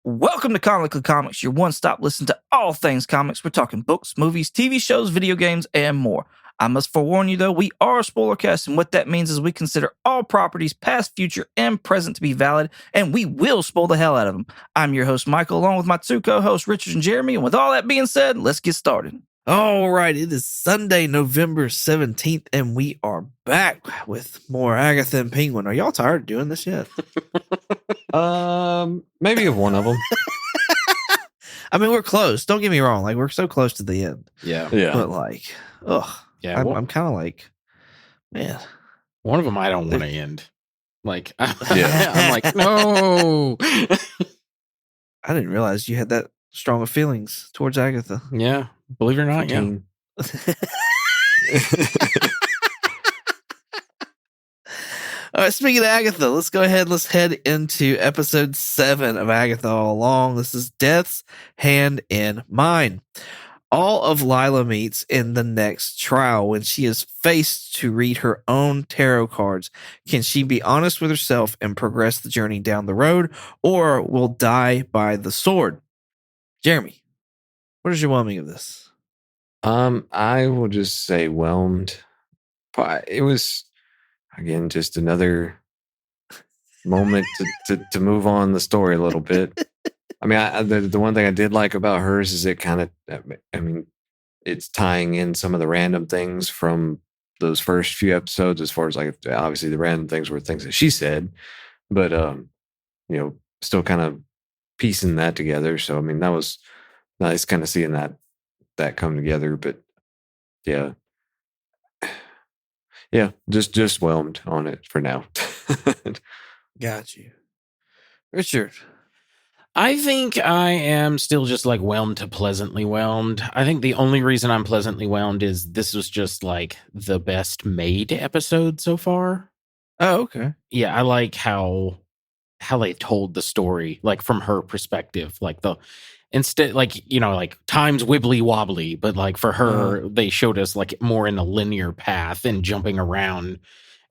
Welcome to Comically Comics, your one-stop listen to all things comics. We're talking books, movies, TV shows, video games, and more. I must forewarn you, though, we are a spoiler cast, and what that means is we consider all properties, past, future, and present, to be valid, and we will spoil the hell out of them. I'm your host, Michael, along with my two co-hosts, Richard and Jeremy, and with all that being said, let's get started. All right, it is Sunday, November 17th, and we are back with more Agatha and Penguin. Are y'all tired of doing this yet? Maybe of one of them. I mean, we're close. Don't get me wrong. Like, we're so close to the end. Yeah. But like, Yeah. I'm kind of like, man. One of them I don't want to end. Like, I'm like, no. I didn't realize you had that strong of feelings towards Agatha. Yeah. Believe it or not, yeah. All right, speaking of Agatha, let's go ahead. Let's head into episode 7 of Agatha All Along. This is Death's Hand in Mine. All of Lila meets in the next trial when she is faced to read her own tarot cards. Can she be honest with herself and progress the journey down the road, or will die by the sword? Jeremy, what is your whelming of this? I will just say whelmed. It was, again, just another moment to move on the story a little bit. I mean, the one thing I did like about hers is it kind of, I mean, it's tying in some of the random things from those first few episodes, as far as like, obviously the random things were things that she said, but, still kind of piecing that together. So, I mean, that was nice kind of seeing that come together, but yeah, just whelmed on it for now. Got you. Richard. I think I am still just like whelmed to pleasantly whelmed. I think the only reason I'm pleasantly whelmed is this was just like the best made episode so far. Oh, okay. Yeah, I like how they told the story, like from her perspective, like instead, like, like times wibbly wobbly, but like for her, they showed us like more in a linear path and jumping around,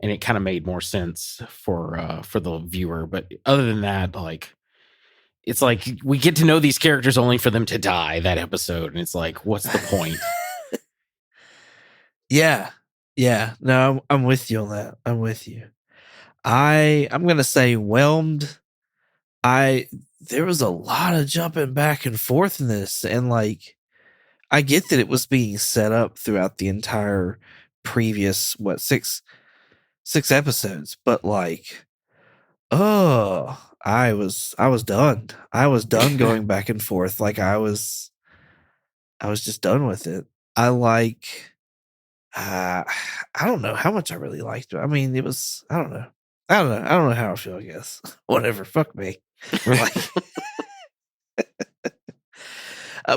and it kind of made more sense for the viewer. But other than that, like, it's like we get to know these characters only for them to die that episode, and it's like, what's the point? Yeah. No, I'm with you on that. I'm with you. I'm gonna say whelmed. There was a lot of jumping back and forth in this, and like, I get that it was being set up throughout the entire previous six episodes, but like, I was done. I was done going back and forth. Like, I was just done with it. I like, I don't know how much I really liked it. I mean, it was, I don't know how I feel, I guess. Whatever, fuck me. Like,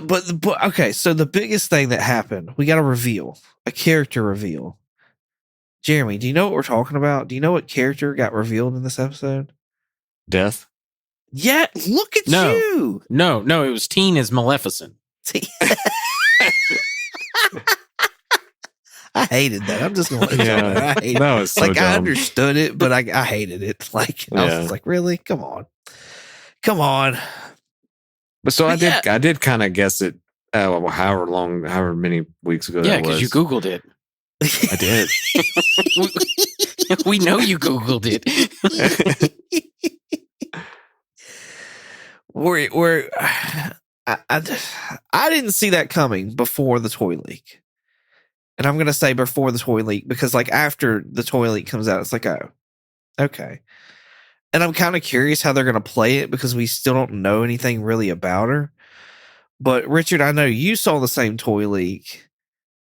but okay, so the biggest thing that happened, we got a character reveal. Jeremy, do you know what we're talking about? Do you know what character got revealed in this episode? Death? Yeah, look at you. No, it was Teen as Maleficent. I hated that. I'm just going to let you know. I hated that was so like, dumb. I understood it, but I hated it. Like, I was just like, really? Come on. But so I did kind of guess it. However many weeks ago. Yeah, because you Googled it. I did. We know you Googled it. I didn't see that coming before the toy leak. And I'm going to say before the toy leak, because like after the toy leak comes out, it's like, oh, okay. And I'm kind of curious how they're going to play it, because we still don't know anything really about her. But Richard, I know you saw the same toy leak.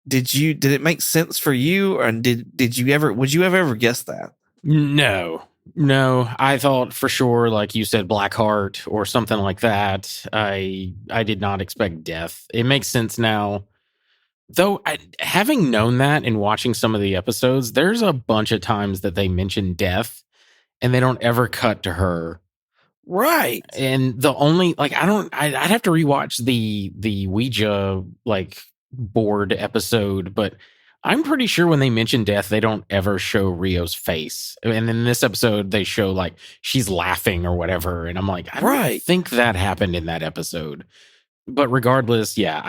Did it make sense for you? And would you have ever guessed that? No, I thought for sure, like you said, Blackheart or something like that. I did not expect Death. It makes sense now. Though, having known that and watching some of the episodes, there's a bunch of times that they mention Death and they don't ever cut to her. Right. And the only, like, I'd have to rewatch the Ouija, like, board episode, but I'm pretty sure when they mention death, they don't ever show Rio's face. And in this episode, they show like she's laughing or whatever. And I'm like, I don't think that happened in that episode. But regardless, yeah,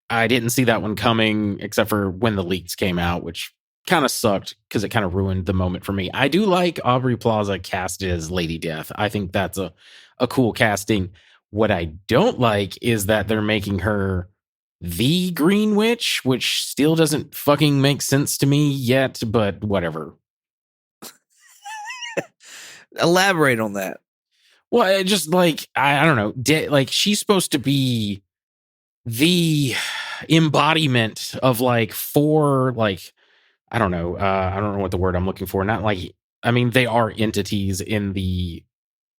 I didn't see that one coming except for when the leaks came out, which kind of sucked because it kind of ruined the moment for me. I do like Aubrey Plaza casted as Lady Death. I think that's a cool casting. What I don't like is that they're making her the Green Witch, which still doesn't fucking make sense to me yet, but whatever. Elaborate on that. Well, it just like, I don't know. Like, she's supposed to be the embodiment of like four, like, I don't know what the word I'm looking for. Not like, I mean, they are entities in the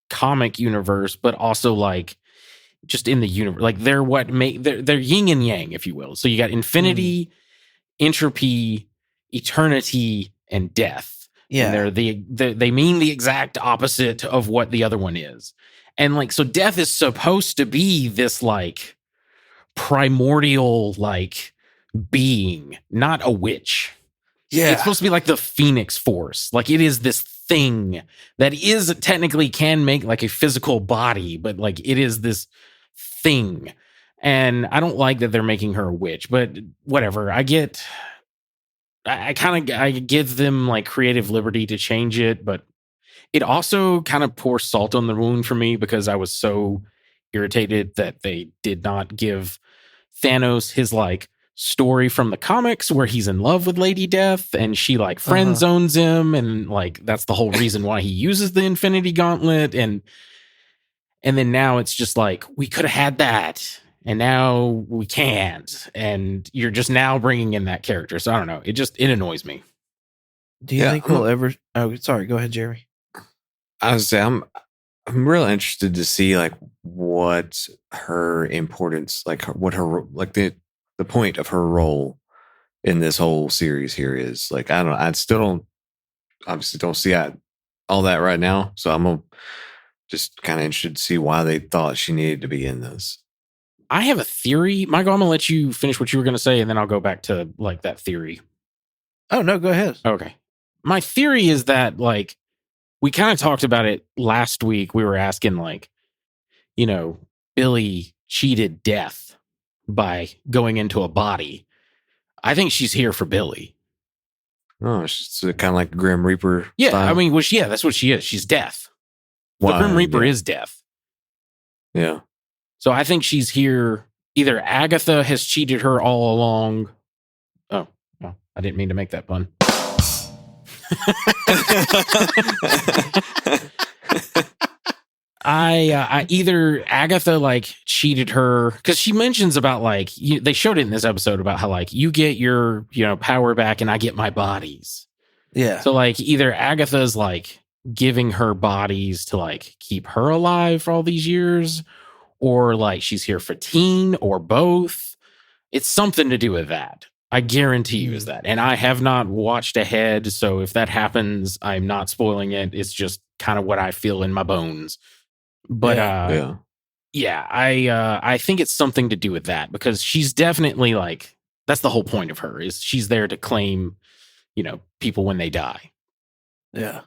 comic universe, but also like just in the universe. Like they're they're yin and yang, if you will. So you got infinity, entropy, eternity, and death. Yeah. And they mean the exact opposite of what the other one is. And like, so death is supposed to be this like primordial like being, not a witch. Yeah. It's supposed to be like the Phoenix Force. Like it is this thing that is technically can make like a physical body, but like it is this thing. And I don't like that they're making her a witch, but whatever. I give them like creative liberty to change it, but it also kind of pours salt on the wound for me because I was so irritated that they did not give Thanos his like story from the comics where he's in love with Lady Death and she like friend zones him, and like that's the whole reason why he uses the Infinity Gauntlet, and then now it's just like we could have had that and now we can't, and you're just now bringing in that character. So I don't know, it annoys me. Do you think we'll ever? Oh, sorry, go ahead, Jeremy. I was saying I'm really interested to see like what her importance, like what her like the point of her role in this whole series here is. Like I don't know, I still obviously don't see all that right now, so I'm just kind of interested to see why they thought she needed to be in this. I have a theory, Michael. I'm gonna let you finish what you were gonna say, and then I'll go back to like that theory. Oh no, go ahead. Okay, my theory is that like we kind of talked about it last week. We were asking like, you know, Billy cheated death by going into a body. I think she's here for Billy. Oh, she's kind of like Grim Reaper. Yeah, style. I mean, that's what she is. She's death. The Grim Reaper is death. Yeah. So I think she's here. Either Agatha has cheated her all along. Oh, well, I didn't mean to make that pun. I either Agatha like cheated her, because she mentions about like they showed it in this episode about how like you get your power back and I get my bodies. Yeah. So like either Agatha's like giving her bodies to like keep her alive for all these years, or like she's here for Teen, or both. It's something to do with that. I guarantee you is that. And I have not watched ahead, so if that happens, I'm not spoiling it. It's just kind of what I feel in my bones. But I think it's something to do with that, because she's definitely like, that's the whole point of her, is she's there to claim, people when they die. Yeah.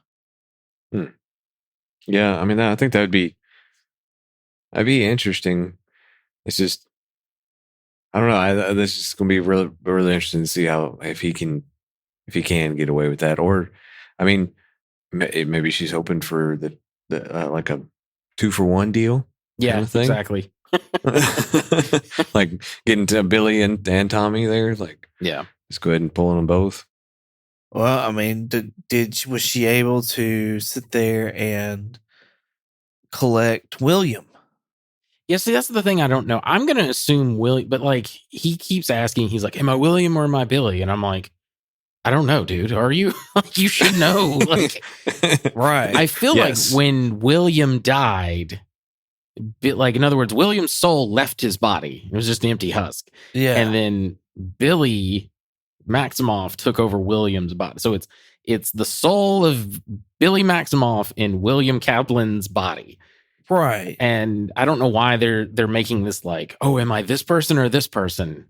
Yeah, I mean, I think that'd be interesting. It's just, I don't know. This is going to be really, really interesting to see if he can get away with that, or, I mean, maybe she's hoping for the like a 2-for-1 deal. Yeah, kind of thing. Exactly. Like getting to Billy and Tommy there. Like, yeah, just go ahead and pull them both. Well, I mean, was she able to sit there and collect William? Yeah, see, that's the thing I don't know. I'm going to assume William, but like he keeps asking, he's like, am I William or am I Billy? And I'm like, I don't know, dude. Are you? Like, you should know. Like, right. I feel like when William died, like, in other words, William's soul left his body. It was just an empty husk. Yeah. And then Billy Maximoff took over William's body. So it's the soul of Billy Maximoff in William Kaplan's body. Right. And I don't know why they're making this like, oh, am I this person or this person?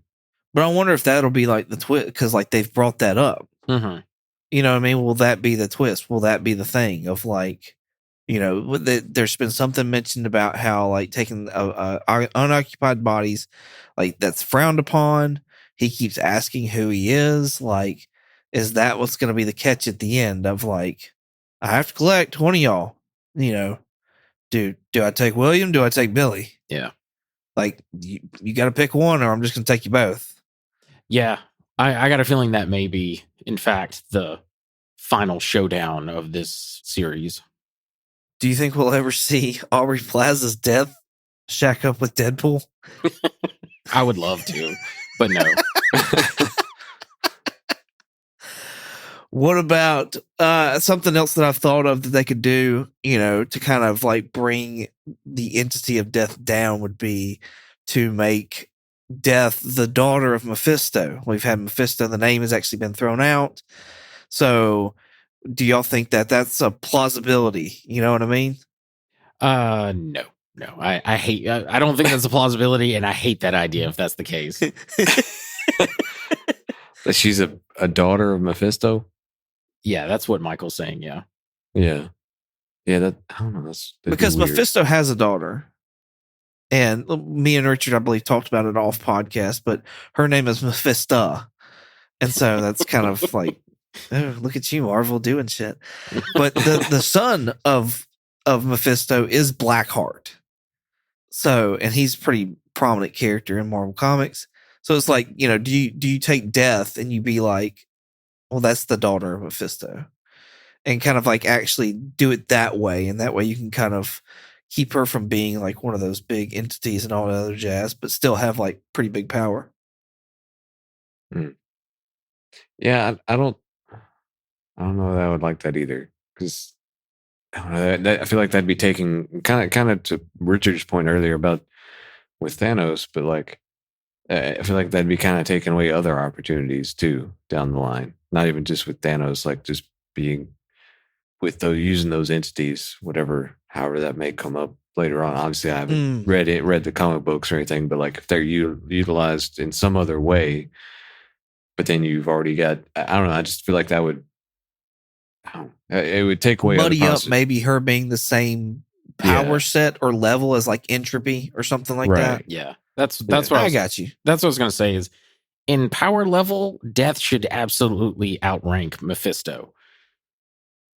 But I wonder if that'll be like the twist, because like they've brought that up. Mm-hmm. You know what I mean? Will that be the twist? Will that be the thing of like, there's been something mentioned about how like taking unoccupied bodies, like that's frowned upon. He keeps asking who he is. Like, is that what's going to be the catch at the end of like, I have to collect one of y'all? Do I take William? Do I take Billy? Yeah. Like, you got to pick one, or I'm just going to take you both. Yeah. I got a feeling that may be, in fact, the final showdown of this series. Do you think we'll ever see Aubrey Plaza's death shack up with Deadpool? I would love to, but no. What about something else that I've thought of that they could do, to kind of like bring the entity of death down would be to make Death the daughter of Mephisto. We've had Mephisto, the name has actually been thrown out. So do y'all think that that's a plausibility? You know what I mean? No. I hate, I don't think that's a plausibility, and I hate that idea if that's the case. That she's a daughter of Mephisto? Yeah, that's what Michael's saying, yeah. Yeah. Yeah, that, I don't know. That'd because be weird. Mephisto has a daughter. And me and Richard, I believe, talked about it off podcast, but her name is Mephista. And so that's kind of like, oh, look at you, Marvel, doing shit. But the son of Mephisto is Blackheart. So, and he's a pretty prominent character in Marvel Comics. So it's like, do you take Death and you be like, well, that's the daughter of Mephisto, and kind of like actually do it that way. And that way you can kind of keep her from being like one of those big entities and all that other jazz, but still have like pretty big power. Yeah, I don't know that I would like that either, because I don't know. I feel like that'd be taking kind of to Richard's point earlier about with Thanos, but like I feel like that'd be kind of taking away other opportunities too down the line. Not even just with Thanos, like just being with those using those entities, however that may come up later on. Obviously, I haven't read the comic books or anything, but like if they're utilized in some other way, but then you've already got, I don't know. I just feel like that would. It would take away muddy up maybe her being the same power set or level as like Entropy or something like that. Yeah, that's what I got you. That's what I was gonna say. Is in power level, Death should absolutely outrank Mephisto.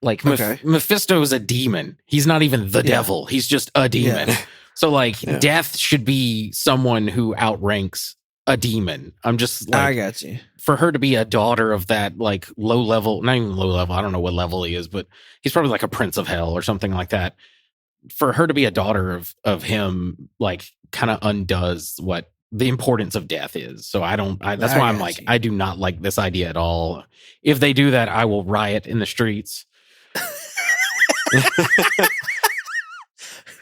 Like Mephisto is a demon. He's not even the devil. He's just a demon. Yeah. So like Death should be someone who outranks a demon. I'm just like, I got you. For her to be a daughter of that like low level, not even low level, I don't know what level he is, but he's probably like a prince of hell or something like that. For her to be a daughter of him, like kind of undoes what the importance of Death is. So that's why I'm like, I do not like this idea at all. If they do that, I will riot in the streets.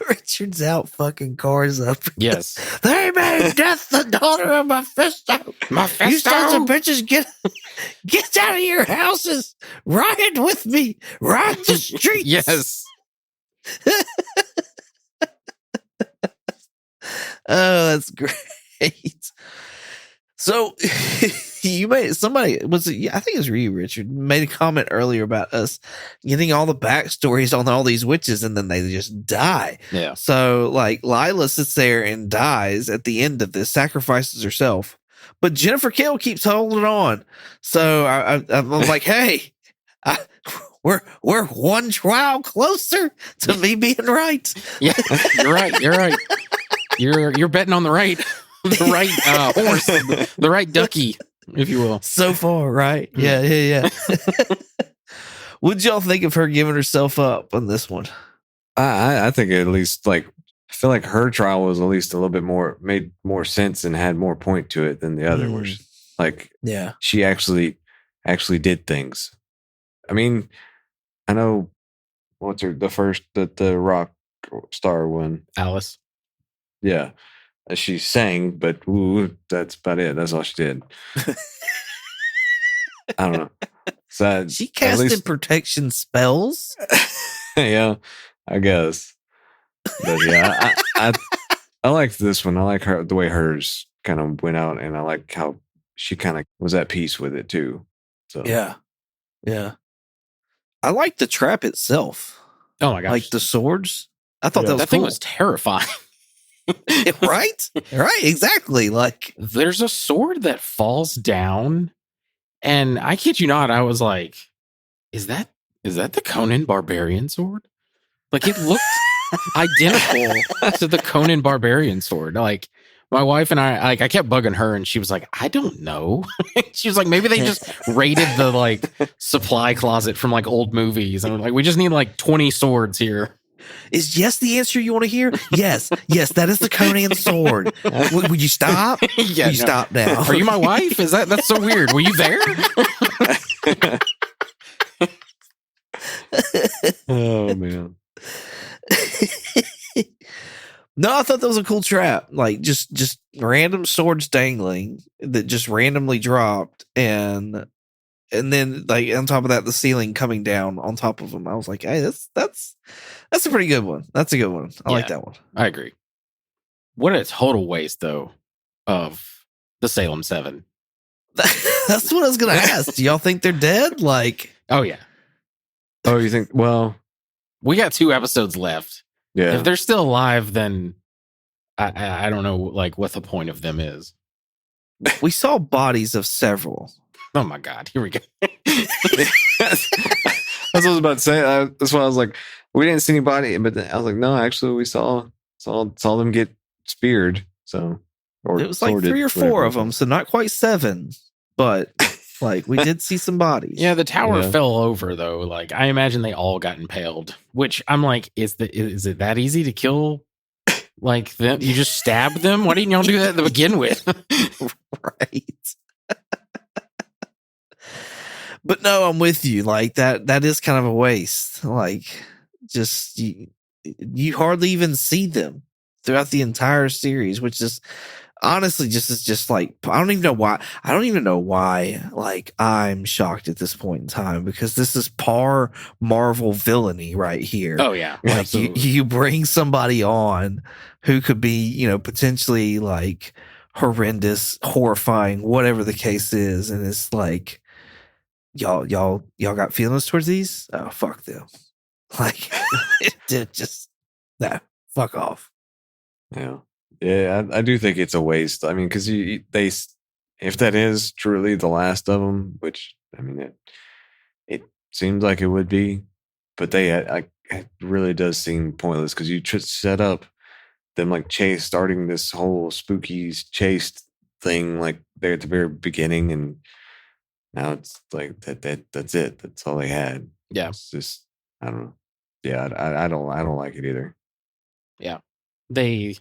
Richard's out fucking cars up. Yes. They made Death the daughter of Mephisto. You sons of bitches, get out of your houses. Riot with me. Riot the streets. Yes. Oh, that's great. So you made somebody I think it was you, Richard, made a comment earlier about us getting all the backstories on all these witches and then they just die. Yeah. So like Lila sits there and dies at the end of this, sacrifices herself, but Jennifer Kale keeps holding on. So I'm like, hey, we're one trial closer to me being right. Yeah, you're right. You're betting on the right horse, the right ducky, if you will. So far, right? Yeah. What'd y'all think of her giving herself up on this one? I think at least like I feel like her trial was at least a little bit more made more sense and had more point to it than the other was. Like, yeah, she actually did things. I mean, I know what's the rock star one, Alice. Yeah. She sang, but that's about it. That's all she did. I don't know. So she casted protection spells. Yeah, I guess. But yeah, I liked this one. I like the way hers kind of went out, and I like how she kind of was at peace with it too. So Yeah. I like the trap itself. Oh my gosh. Like the swords. I thought Yeah. that was that thing cool. was terrifying. Right? Right, exactly. Like, There's a sword that falls down, and I kid you not, I was like, is that the Conan Barbarian sword? Like, it looked identical to the Conan Barbarian sword. Like, my wife and I kept bugging her, and she was like, I don't know. She was like, maybe they just raided the like supply closet from like old movies, and we're like, we just need like 20 swords here. is yes the answer you want to hear? Yes, that is the Conan sword. Would you stop? Yeah, Will you no. stop now? Are you my wife? That's so weird. Were you there? oh man. No, I thought that was a cool trap. Like just random swords dangling that just randomly dropped, and then like on top of that, the ceiling coming down on top of them. I was like, hey, that's a pretty good one. That's a good one. I like Yeah. that one. I agree. What a total waste, though, of the Salem 7. That's what I was gonna ask. Do y'all think they're dead? Like, Oh, yeah. Oh, you think? Well, We got 2 episodes left. yeah. If they're still alive, then I don't know like what the point of them is. we saw bodies of several. Oh my God. Here we go. That's what I was about to say. That's why I was like, we didn't see anybody, but then I was like, no, actually, we saw them get speared. So, or It was like sworded, 3 or 4 whatever. of them, so not quite 7, but like we did see some bodies. Yeah, the tower Yeah. fell over though. Like I imagine they all got impaled, which I'm like, is it that easy to kill? Like them? You just stab them? Why didn't y'all do that to begin with? Right. But no, I'm with you. Like that is kind of a waste. Like just you hardly even see them throughout the entire series, which is honestly just like I don't even know why like I'm shocked at this point in time, because this is par Marvel villainy right here. Oh yeah, Like absolutely. you bring somebody on who could be, potentially like horrendous, horrifying, whatever the case is, and it's like y'all got feelings towards these? Oh, fuck them. Like it just nah, fuck off. Yeah, yeah. I do think it's a waste. I mean, because if that is truly the last of them, which I mean, it seems like it would be, but it really does seem pointless because you just set up them like starting this whole spooky chase thing like there at the very beginning, and now it's like that's it. That's all they had. Yeah. It's just I don't know. Yeah, I don't like it either. They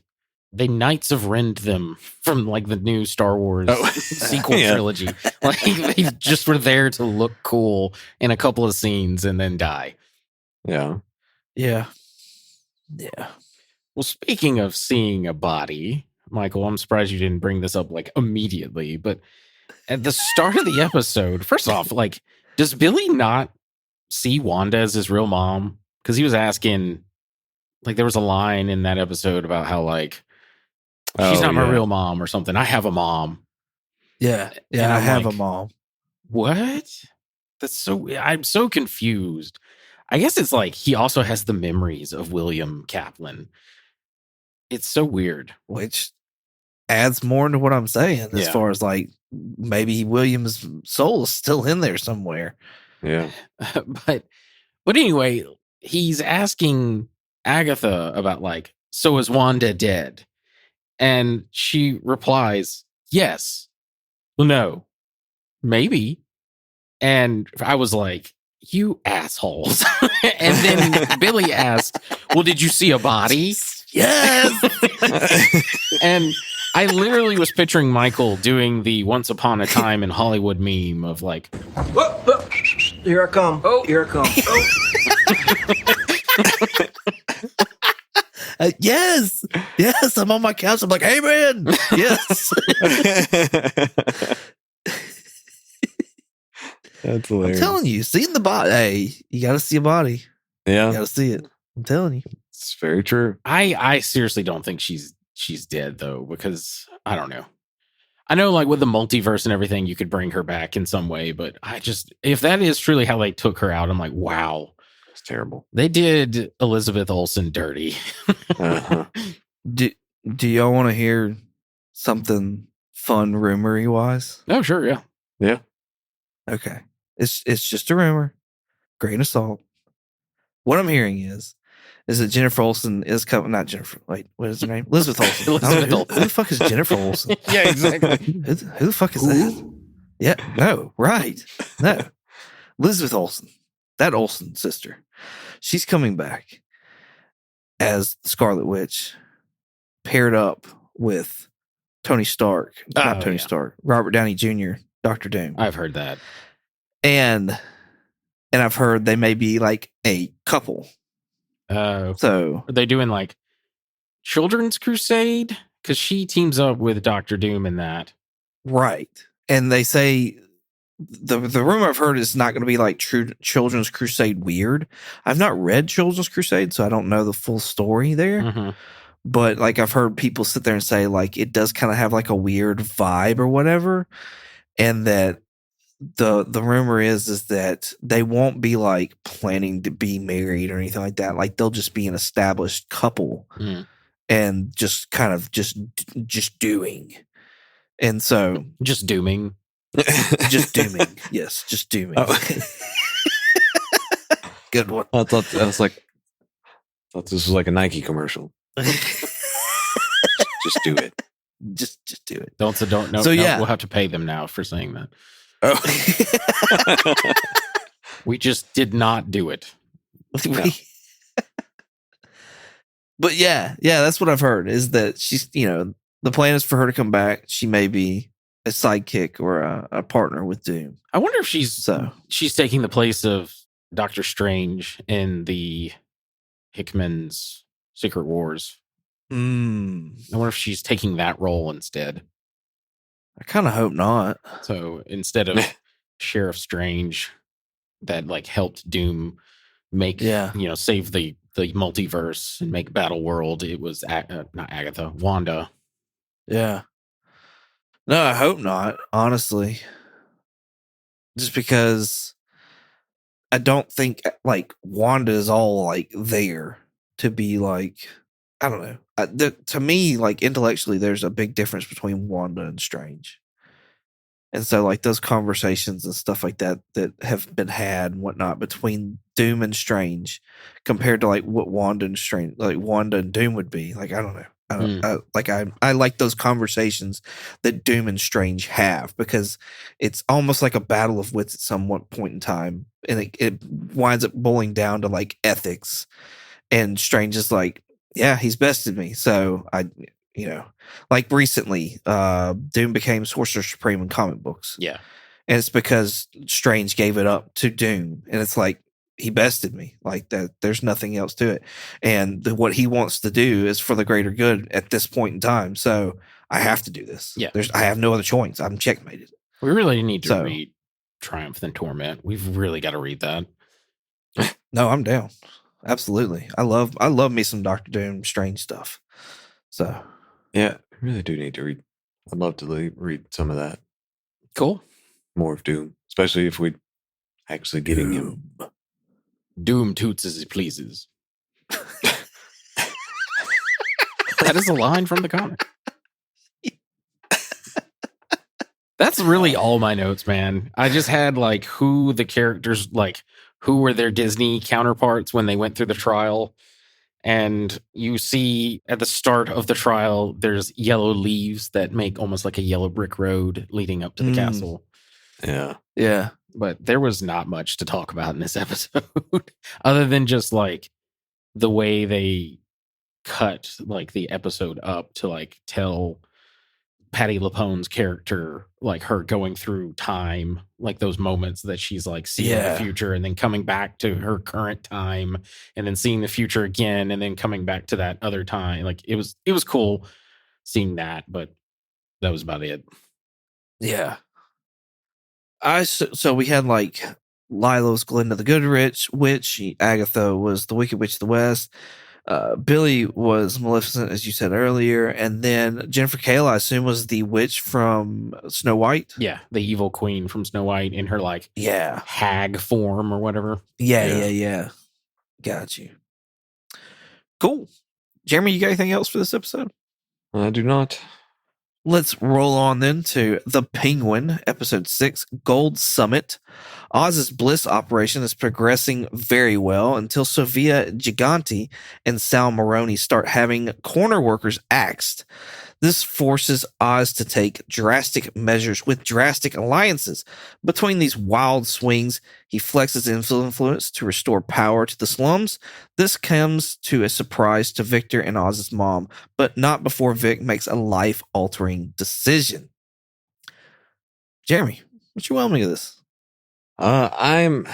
Knights of Rend them from like the new Star Wars Oh. sequel Yeah. trilogy. Like they just were there to look cool in a couple of scenes and then die. Yeah. Yeah. Well, speaking of seeing a body, Michael, I'm surprised you didn't bring this up like immediately, but at the start of the episode, first off, like, does Billy not see Wanda as his real mom? Because he was asking, like, there was a line in that episode about how, like, she's Oh, not my yeah. real mom or something. I have a mom. Yeah. And I I'm have like, a mom. What? I'm so confused. I guess it's like he also has the memories of William Kaplan. It's so weird. Which adds more into what I'm saying as Yeah. far as like maybe William's soul is still in there somewhere. Yeah. but anyway, he's asking Agatha about like, so is Wanda dead? And she replies, yes. Well, no, maybe. And I was like, you assholes. And then Billy asked, well, did you see a body? Yes. And I literally was picturing Michael doing the Once Upon a Time in Hollywood meme of like, Whoop, whoop. Here I come. Oh, here I come. Oh. Yes. I'm on my couch. I'm like, hey man. Yes. That's I'm hilarious. telling you, seeing the body. Hey, you got to see a body. You Yeah, got to see it. I'm telling you. it's very true. I seriously don't think she's dead though, because I don't know. I know, like with the multiverse and everything, you could bring her back in some way, but if that is truly how they took her out, I'm like, wow, It's terrible. they did Elizabeth Olsen dirty. Uh-huh. Do y'all want to hear something fun rumory wise? Oh, sure, yeah. Yeah. Okay. It's just a rumor. Grain of salt. What I'm hearing is that Jennifer Olsen is coming. Not Jennifer. Wait, what is her name? Elizabeth Olsen. Elizabeth who, Olsen. who the fuck is Jennifer Olsen? Yeah, exactly. Who the fuck is that? Yeah, no, right. No. Elizabeth Olsen. That Olsen sister. She's coming back as Scarlet Witch, paired up with Tony Stark. Not Oh, Tony yeah. Stark. Robert Downey Jr., Dr. Doom. I've heard that. And I've heard they may be like a couple. So Are they doing like Children's Crusade? Because she teams up with Doctor Doom in that. right. And they say the rumor I've heard is not going to be like true Children's Crusade weird. I've not read Children's Crusade, so I don't know the full story there. Mhm. But like I've heard people sit there and say like it does kind of have like a weird vibe or whatever, and that the rumor is that they won't be like planning to be married or anything like that. Like they'll just be an established couple Mm. and just kind of just doing. And so Just dooming. just dooming. Yes, just dooming. Oh. Good one. I thought this was like a Nike commercial. Just do it. just do it. Don't know. So, No, yeah. we'll have to pay them now for saying that. Oh. We just did not do it. But yeah, that's what I've heard is that she's, the plan is for her to come back. She may be a sidekick or a partner with Doom. I wonder if she's So taking the place of Doctor Strange in the Hickman's Secret Wars. I wonder if she's taking that role instead. I kind of hope not. So instead of Sheriff Strange that like helped Doom make, save the multiverse and make Battle World, it was not Agatha, Wanda. Yeah. No, I hope not, honestly. Just because I don't think like Wanda is all like there to be like, I don't know. To me, like intellectually, there's a big difference between Wanda and Strange. And so like those conversations and stuff like that have been had and whatnot between Doom and Strange compared to like what Wanda and Doom would be. Like, I don't know. I like those conversations that Doom and Strange have because it's almost like a battle of wits at some point in time. And it winds up boiling down to like ethics. And Strange is like, yeah, he's bested me. So like recently, Doom became Sorcerer Supreme in comic books. Yeah. And it's because Strange gave it up to Doom. And it's like, he bested me like that. There's nothing else to it. And what he wants to do is for the greater good at this point in time. So I have to do this. Yeah. I have no other choice. I'm checkmated. We really need to read Triumph and Torment. We've really got to read that. No, I'm down. Absolutely. I love me some Doctor Doom Strange stuff. So yeah, I really do need to read. I'd love to read some of that. Cool. More of Doom, especially if we actually getting him. Doom toots as he pleases. That is a line from the comic. That's really all my notes, man. I just had like who the characters, like who were their Disney counterparts when they went through the trial. And you see at the start of the trial, there's yellow leaves that make almost like a yellow brick road leading up to the castle. Yeah. Yeah. But there was not much to talk about in this episode other than just like the way they cut like the episode up to like tell Patti LuPone's character, like her going through time, like those moments that she's like seeing the future and then coming back to her current time and then seeing the future again and then coming back to that other time. Like it was cool seeing that, but that was about it. Yeah. So we had like Lila's Glinda the Good Witch, Agatha was the Wicked Witch of the West. Billy was Maleficent, as you said earlier, and then Jennifer Kale, I assume, was the witch from Snow White. Yeah, the evil queen from Snow White in her like Yeah, hag form or whatever. yeah. Got you. Cool. Jeremy, you got anything else for this episode? I do not. Let's roll on then to The Penguin, episode 6, Gold Summit. Oz's Bliss operation is progressing very well until Sofia Giganti and Sal Maroni start having corner workers axed. This forces Oz to take drastic measures with drastic alliances. Between these wild swings, he flexes his influence to restore power to the slums. This comes to a surprise to Victor and Oz's mom, but not before Vic makes a life-altering decision. Jeremy, what's your whelming of this? I'm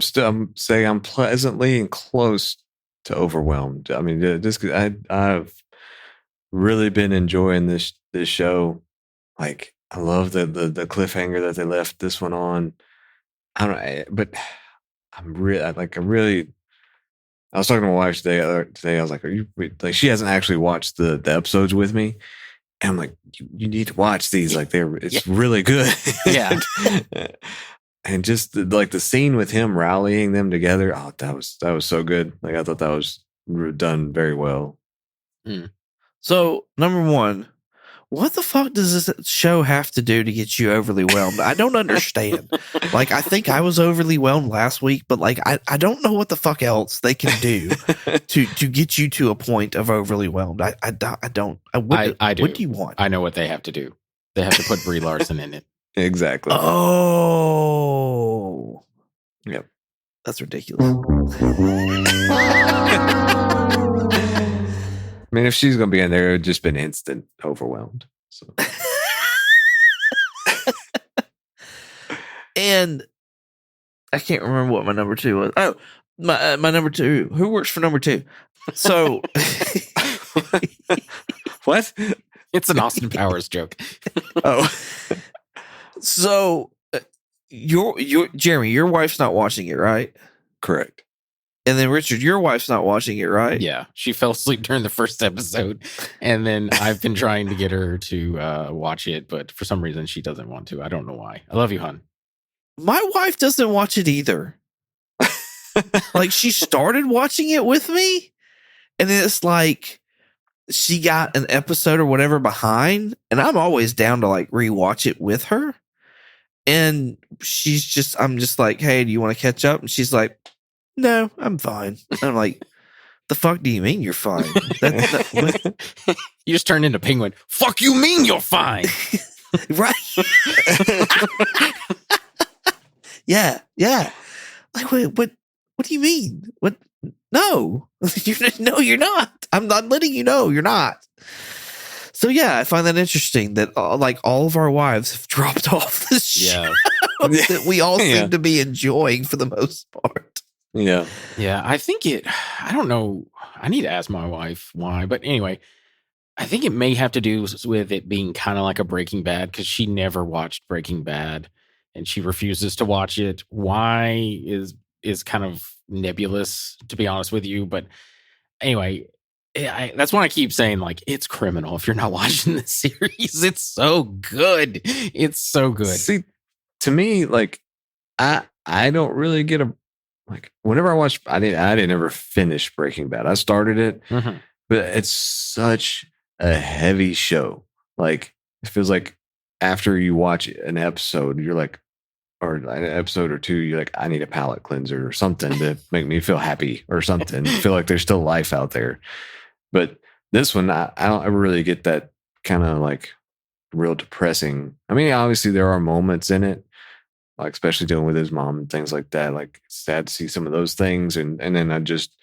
saying I'm pleasantly and close to overwhelmed. I mean, just I've really been enjoying this show. Like, I love the cliffhanger that they left this one on. I don't, but I was talking to my wife today. I was like, "Are you like?" She hasn't actually watched the episodes with me, and I'm like, "You need to watch these. Like, it's really good." Yeah. And just like the scene with him rallying them together. Oh, that was so good. Like, I thought that was done very well. So, number one, what the fuck does this show have to do to get you overly whelmed? I don't understand. Like, I think I was overly whelmed last week, but like, I don't know what the fuck else they can do to get you to a point of overly whelmed. I don't. I do. What do you want? I know what they have to do. They have to put Brie Larson in it. Exactly. Oh. Yep. That's ridiculous. I mean, if she's going to be in there, it would just been instant overwhelmed. So. And I can't remember what my number 2 was. Oh, my number 2. Who works for number 2? So, what? It's an Austin Powers joke. Oh, so your Jeremy, your wife's not watching it, right? correct. And then Richard, your wife's not watching it, right? Yeah, she fell asleep during the first episode, and then I've been trying to get her to watch it, but for some reason she doesn't want to. I don't know why. I love you, hon. My wife doesn't watch it either. Like, she started watching it with me, and then it's like she got an episode or whatever behind, and I'm always down to like rewatch it with her. And I'm just like, "Hey, do you want to catch up?" And she's like, "No, I'm fine." And I'm like, "The fuck do you mean you're fine?" You just turned into Penguin. Fuck you mean you're fine? Right? Yeah. Like, wait, what do you mean? What? No, you're not. I'm not letting you know you're not. So yeah, I find that interesting that like all of our wives have dropped off this show that we all seem to be enjoying for the most part. Yeah. I think I don't know. I need to ask my wife why, but anyway, I think it may have to do with it being kind of like a Breaking Bad, because she never watched Breaking Bad and she refuses to watch it. Why is kind of nebulous, to be honest with you. But anyway, that's why I keep saying, like, it's criminal if you're not watching this series. It's so good. It's so good. See, to me, like, I don't really get like, whenever I watch, I didn't ever finish Breaking Bad. I started it, but it's such a heavy show. Like, it feels like after you watch an episode, you're like, or an episode or two, you're like, I need a palate cleanser or something to make me feel happy or something. Feel like there's still life out there. But this one, I don't ever really get that kind of like real depressing. I mean, obviously there are moments in it, like especially dealing with his mom and things like that. Like, it's sad to see some of those things, and then I just,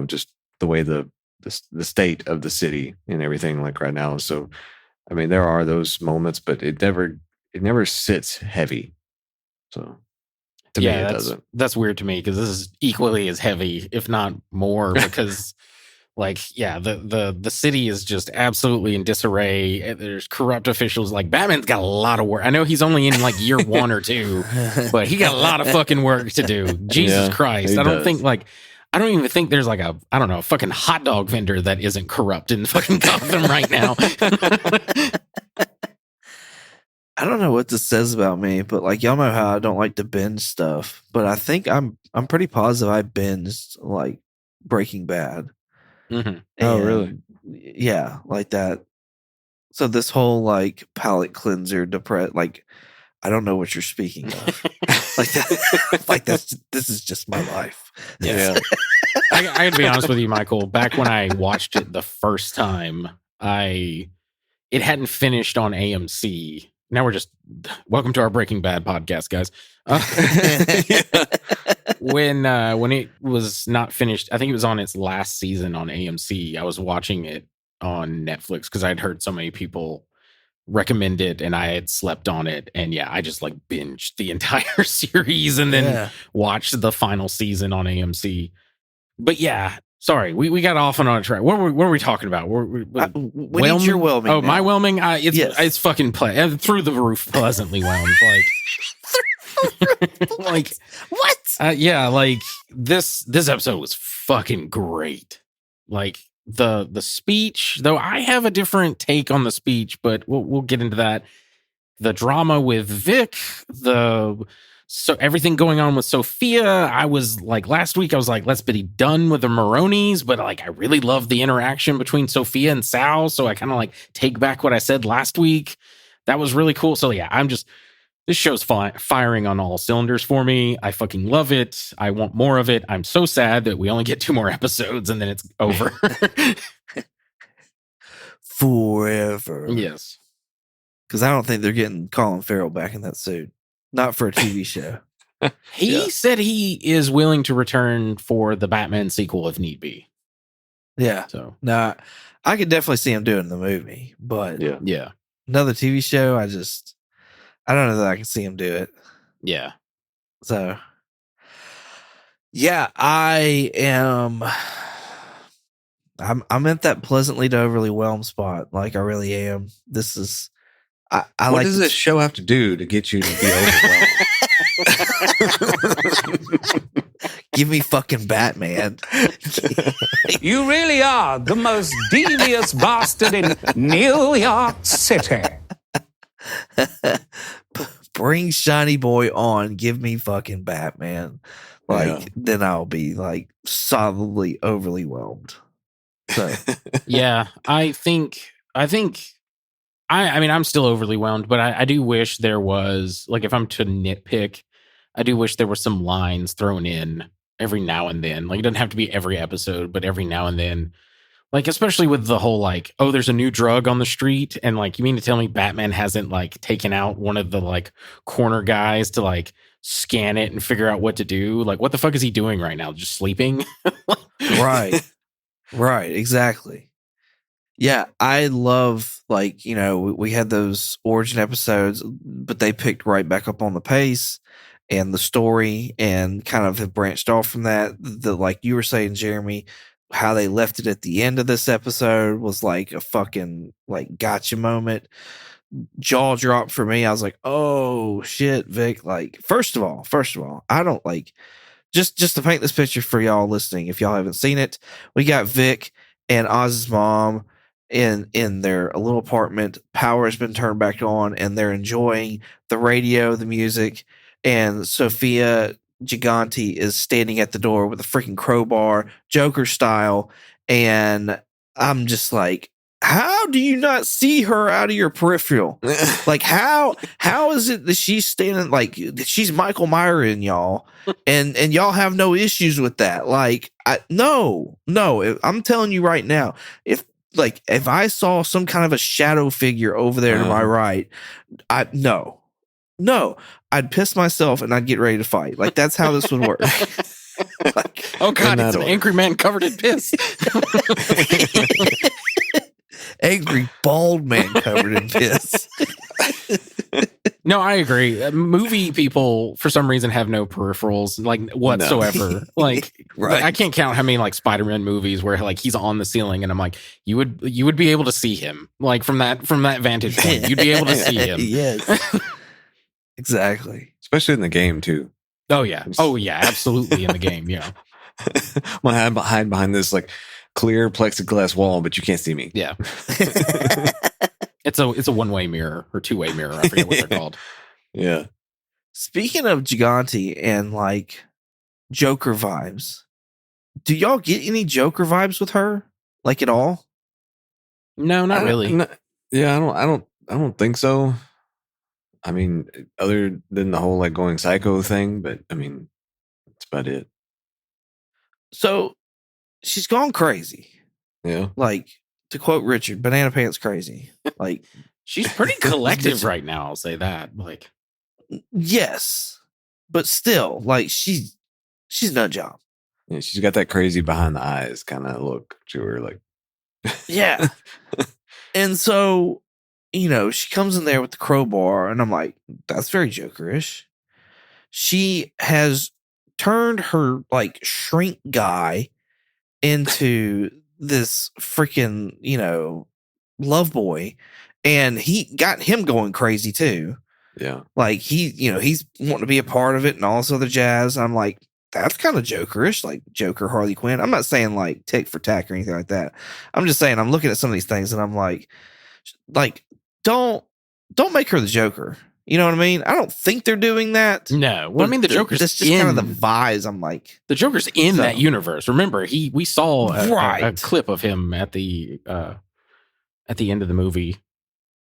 just the way the state of the city and everything like right now. So, I mean, there are those moments, but it never sits heavy. So to me, it doesn't. That's weird to me, because this is equally as heavy, if not more, because like, the city is just absolutely in disarray. There's corrupt officials. Like, Batman's got a lot of work. I know he's only in like year 1 or 2, but he got a lot of fucking work to do. Jesus Christ. I don't think, like, I don't even think there's like a fucking hot dog vendor that isn't corrupt in fucking Gotham right now. I don't know what this says about me, but like y'all know how I don't like to binge stuff, but I think I'm pretty positive I binged like Breaking Bad. Mm-hmm. Oh, really? Yeah, like that. So this whole like palate cleanser, like I don't know what you're speaking of. Like that, like this is just my life. Yeah. I gotta be honest with you, Michael. Back when I watched it the first time, it hadn't finished on AMC. Now we're just welcome to our Breaking Bad podcast, guys. When it was not finished, I think it was on its last season on AMC. I was watching it on Netflix because I'd heard so many people recommend it, and I had slept on it. And yeah, I just like binged the entire series and then watched the final season on AMC. But yeah, sorry, we got off on a track. What were we talking about? We need your whelming. Oh, now. my whelming. It's fucking through the roof, pleasantly whelmed. Like what? Yeah, like this episode was fucking great. Like the speech, though I have a different take on the speech, but we'll get into that. The drama with Vic, so everything going on with Sophia. I was like, last week I was like, let's be done with the Maronis, but like I really love the interaction between Sophia and Sal, so I kind of like take back what I said last week. That was really cool. So yeah, this show's firing on all cylinders for me. I fucking love it. I want more of it. I'm so sad that we only get 2 more episodes and then it's over. Forever. Yes. Because I don't think they're getting Colin Farrell back in that suit. Not for a TV show. He said he is willing to return for the Batman sequel if need be. Yeah. So now I could definitely see him doing the movie, but yeah. Another TV show, I don't know that I can see him do it. Yeah. So yeah, I'm at that pleasantly to overly whelmed spot. Like I really am. This is what like does this show have to do to get you to be overwhelmed? Give me fucking Batman. You really are the most devious bastard in New York City. Bring Shiny Boy on. Give me fucking Batman. Then I'll be like solidly overly whelmed. So yeah, I mean, I'm still overly whelmed, but I do wish there was, like, if I'm to nitpick, I do wish there were some lines thrown in every now and then. Like, it doesn't have to be every episode, but every now and then. Like, especially with the whole, like, oh, there's a new drug on the street. And, like, you mean to tell me Batman hasn't, like, taken out one of the, like, corner guys to, like, scan it and figure out what to do? Like, what the fuck is he doing right now? Just sleeping? Right. Right. Exactly. Yeah, I love, like, you know, we had those origin episodes, but they picked right back up on the pace and the story and kind of have branched off from that. Like you were saying, Jeremy, how they left it at the end of this episode was like a fucking, like, gotcha moment. Jaw drop for me. I was like, oh, shit, Vic. Like, first of all, I don't like, just to paint this picture for y'all listening, if y'all haven't seen it, we got Vic and Oz's mom in their little apartment. Power has been turned back on and they're enjoying the radio, the music, and Sophia Gigante is standing at the door with a freaking crowbar, Joker style, and I'm just like, how do you not see her out of your peripheral? Like, how is it that she's standing, like, she's Michael Myers, y'all, and y'all have no issues with that? Like, no, I'm telling you right now, if I saw some kind of a shadow figure over there to my right, I'd piss myself and I'd get ready to fight. Like, that's how this would work. Like, oh God, it's an angry man covered in piss. Angry bald man covered in piss. No, I agree. Movie people, for some reason, have no peripherals, like, whatsoever. No. Like, right. I can't count how many, like, Spider-Man movies where, like, he's on the ceiling, and I'm like, you would be able to see him, like, from that vantage point. You'd be able to see him. Yes, exactly. Especially in the game too. Oh yeah, absolutely in the game. Yeah. I'm gonna hide behind this like clear plexiglass wall, but you can't see me. Yeah. It's a one-way mirror or two-way mirror. I forget what they're called. Yeah. Speaking of Gigante and like Joker vibes, do y'all get any Joker vibes with her? Like at all? No, not really. Yeah, I don't think so. I mean, other than the whole like going psycho thing, but I mean, that's about it. So she's gone crazy. Yeah. Like, to quote Richard, banana pants crazy. Like, She's pretty collective right now, I'll say that. Like, yes, but still, like she's nut job. Yeah, she's got that crazy behind the eyes kind of look to her, like. Yeah. And so, you know, she comes in there with the crowbar, and I'm like, that's very Jokerish. She has turned her like shrink guy into this freaking, you know, love boy, and he got him going crazy too. Yeah. Like he's wanting to be a part of it and all this other jazz. I'm like, that's kind of Jokerish, like Joker, Harley Quinn. I'm not saying like tick for tack or anything like that. I'm just saying I'm looking at some of these things and I'm like don't make her the Joker. You know what I mean? I don't think they're doing that. no. Well, I mean, the Joker's That's just kind of the vibes. I'm like, the Joker's in So- that universe. Remember, we saw a Right. clip of him at the end of the movie.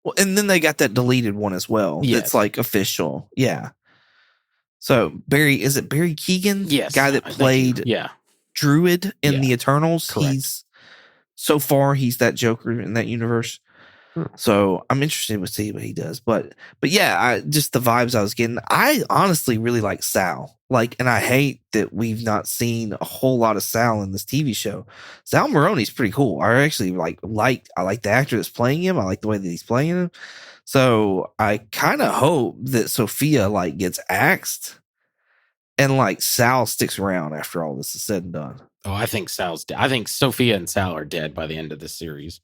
well, and then they got that deleted one as well. Yes. That's like official. Yeah. So is it Barry Keoghan? Yes, Guy that I think- played Yeah, Druid in Yeah. the Eternals. Correct. He's that Joker in that universe. So I'm interested to see what he does. But yeah, just the vibes I was getting. I honestly really like Sal. Like, and I hate that we've not seen a whole lot of Sal in this TV show. Sal Maroni's pretty cool. I actually like the actor that's playing him. I like the way that he's playing him. So I kind of hope that Sophia like gets axed and like Sal sticks around after all this is said and done. Oh, I think Sal's dead. I think Sophia and Sal are dead by the end of this series.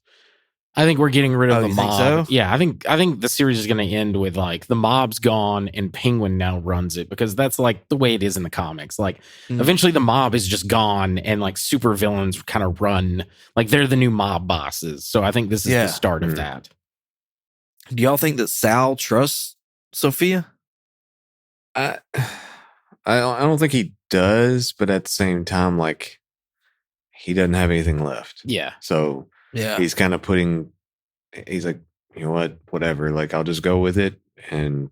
I think we're getting rid of Oh, the you think mob. so? Yeah, I think the series is going to end with like the mob's gone and Penguin now runs it, because that's like the way it is in the comics. Like Mhm. eventually the mob is just gone and like super villains kind of run, like they're the new mob bosses. So I think this is Yeah. the start of Mhm. that. Do y'all think that Sal trusts Sophia? I don't think he does, but at the same time, like, he doesn't have anything left. Yeah. So Yeah. he's kind of he's like, you know what, whatever, like, I'll just go with it. And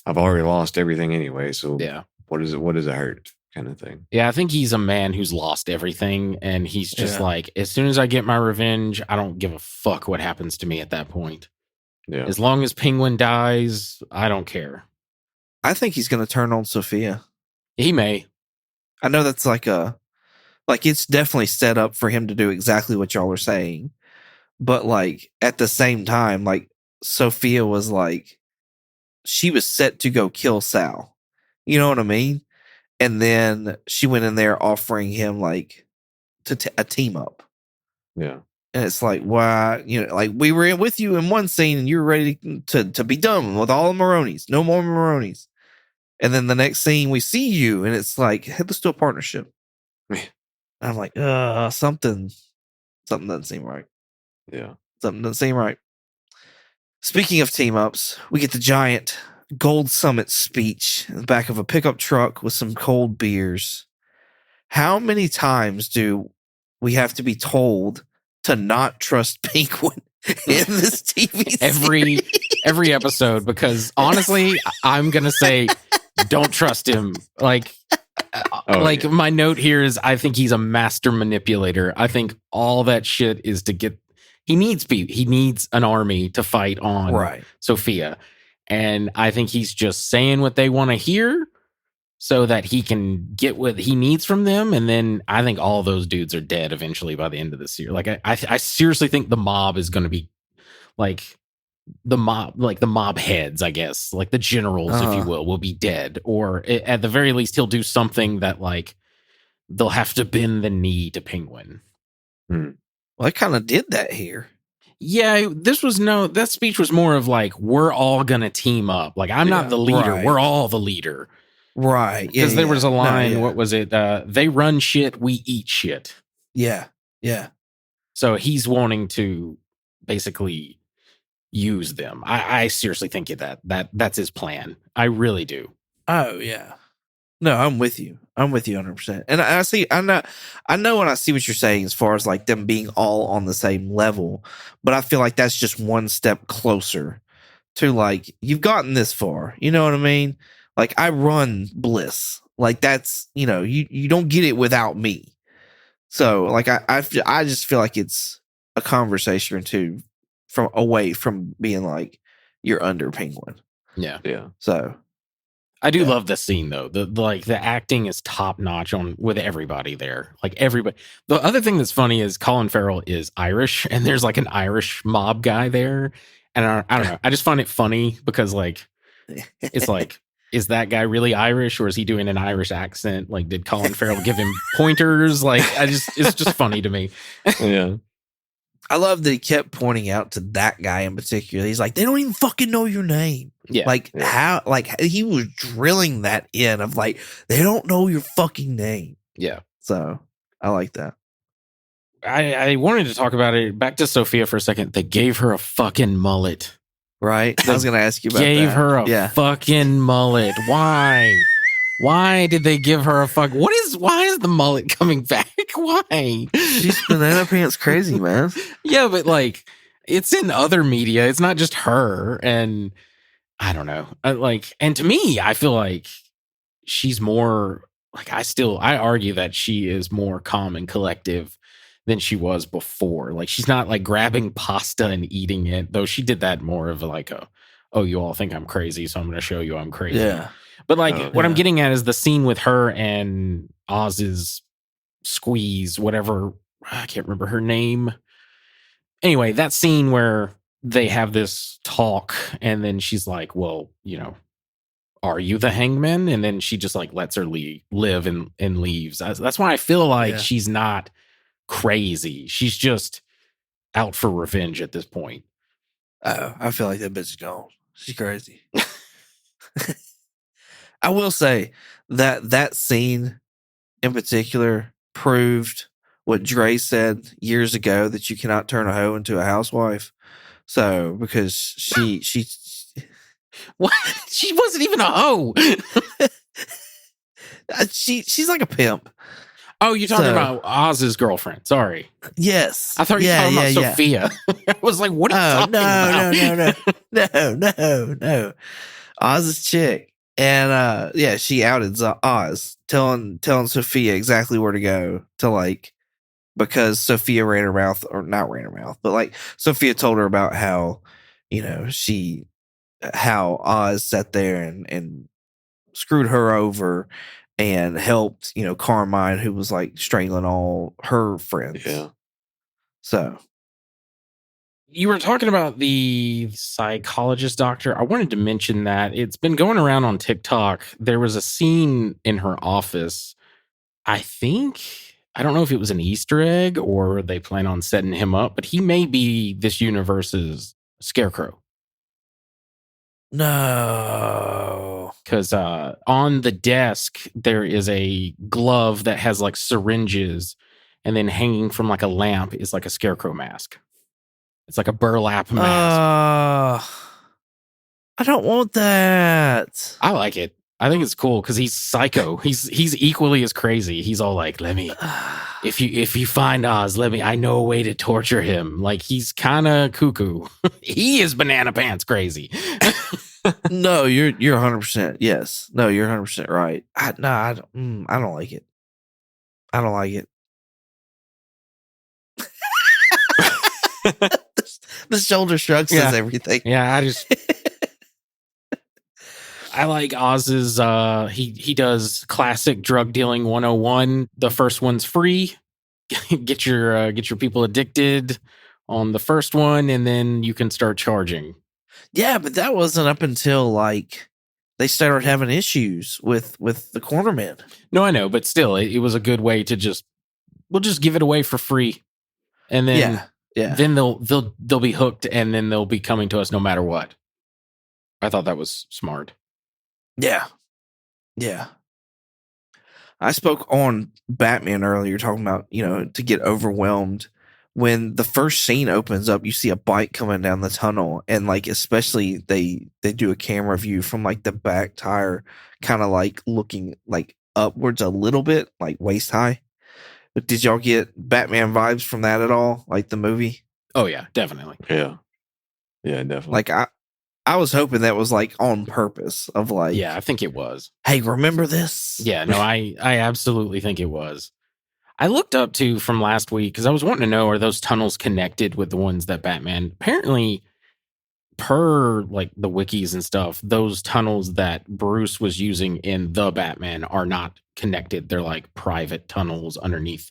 I've already lost everything anyway. So Yeah. what does it hurt, kind of thing. Yeah, I think he's a man who's lost everything, and he's just Yeah. like, as soon as I get my revenge, I don't give a fuck what happens to me at that point. Yeah. As long as Penguin dies, I don't care. I think he's going to turn on Sophia. He may. I know that's like it's definitely set up for him to do exactly what y'all are saying. But like at the same time, like Sophia was like, she was set to go kill Sal. You know what I mean? And then she went in there offering him like a team up. Yeah. And it's like, why, you know, like we were with you in one scene and you were ready to be done with all the Maronis, no more Maronis. And then the next scene we see you and it's like, hey, let's do a partnership. Yeah. And I'm like, something doesn't seem right. Yeah. Something doesn't seem right. Speaking of team ups, we get the giant Gold Summit speech in the back of a pickup truck with some cold beers. How many times do we have to be told to not trust Penguin in this TV series? Every episode, because honestly, I'm gonna say don't trust him. Like yeah. my note here is I think he's a master manipulator. I think all that shit is to get he needs an army to fight on Right. Sophia. And I think he's just saying what they want to hear so that he can get what he needs from them. And then I think all those dudes are dead eventually by the end of this year. Like I seriously think the mob is going to be like the mob heads, I guess, like the generals, if you will be dead. Or at the very least, he'll do something that like they'll have to bend the knee to Penguin. Well, I kind of did that here. Yeah, that speech was more of like, we're all going to team up. Like, I'm not the leader. right. We're all the leader. Right. Because there was a line, No, what was it? They run shit, we eat shit. yeah. Yeah. So he's wanting to basically use them. I seriously think that's his plan. I really do. Oh yeah. No, I'm with you. I'm with you 100%. And I see. I know and I see what you're saying as far as like them being all on the same level. But I feel like that's just one step closer to like you've gotten this far. You know what I mean? Like I run Bliss. Like that's you don't get it without me. So like I just feel like it's a conversation or two from away from being like you're under Penguin. Yeah. Yeah. So I do Yeah. love this scene though. The acting is top notch with everybody there. Like everybody. The other thing that's funny is Colin Farrell is Irish, and there's like an Irish mob guy there. And I don't know. I just find it funny because like it's like, is that guy really Irish or is he doing an Irish accent? Like, did Colin Farrell give him pointers? Like, it's just funny to me. Yeah. I love that he kept pointing out to that guy in particular. He's like, they don't even fucking know your name. Yeah. Like Yeah. how, like he was drilling that in of like, they don't know your fucking name. Yeah. So I like that. I wanted to talk about it. Back to Sophia for a second. They gave her a fucking mullet. Right. I was going to ask you about Gave that. her a fucking mullet. Why? Why did they give her a fuck? Why is the mullet coming back? Why? She's banana pants crazy, man. Yeah, but like it's in other media. It's not just her. And I don't know. And to me, I feel like she's more like I argue that she is more calm and collective than she was before. Like she's not like grabbing pasta and eating it, though she did that more of like oh, you all think I'm crazy, so I'm going to show you I'm crazy. Yeah. But like Oh, what I'm yeah. getting at is the scene with her and Oz's squeeze, whatever. I can't remember her name. Anyway, that scene where they have this talk and then she's like, well, are you the hangman? And then she just like lets her live and leaves. That's why I feel like Yeah. she's not crazy. She's just out for revenge at this point. Oh, I feel like that bitch is gone. She's crazy. I will say that scene in particular proved what Dre said years ago that you cannot turn a hoe into a housewife. So because she What? She wasn't even a hoe. she's like a pimp. Oh, you're talking So- about Oz's girlfriend. Sorry. Yes. I thought you were talking about Sophia. I was like, what are you Oh talking about? no. Oz's chick. And she outed Oz, telling Sophia exactly where to go to like because Sophia ran her mouth, or not ran her mouth, but like Sophia told her about how, how Oz sat there and screwed her over and helped, Carmine, who was like strangling all her friends. Yeah. So You were talking about the psychologist doctor. I wanted to mention that it's been going around on TikTok. There was a scene in her office. I don't know if it was an Easter egg or they plan on setting him up, but he may be this universe's Scarecrow. no. Because on the desk, there is a glove that has like syringes, and then hanging from like a lamp is like a Scarecrow mask. It's like a burlap mask. I don't want that. I like it. I think it's cool because he's psycho. He's equally as crazy. He's all like, "Let me, if you find Oz, I know a way to torture him." Like he's kind of cuckoo. He is banana pants crazy. No, you're 100%. Yes. No, you're 100% right. I don't like it. I don't like it. The shoulder shrug says Yeah. everything. Yeah, I like Oz's he does classic drug dealing 101. The first one's free. Get your people addicted on the first one, and then you can start charging. Yeah, but that wasn't up until like they started having issues with the cornerman. No, I know, but still, it was a good way to we'll just give it away for free, and then Yeah. then they'll be hooked, and then they'll be coming to us no matter what. I thought that was smart. Yeah. Yeah. I spoke on Batman earlier, talking about, to get overwhelmed. When the first scene opens up, you see a bike coming down the tunnel, and like especially they do a camera view from like the back tire, kind of like looking like upwards a little bit, like waist high. But did y'all get Batman vibes from that at all? Like the movie? Oh yeah, definitely. Yeah. Yeah, definitely. Like I was hoping that was like on purpose of like, Yeah, I think it was. hey, remember this? Yeah, no, I absolutely think it was. I looked up to from last week because I was wanting to know, are those tunnels connected with the ones that Batman? Apparently, per like the wikis and stuff, those tunnels that Bruce was using in the Batman are not connected. They're like private tunnels underneath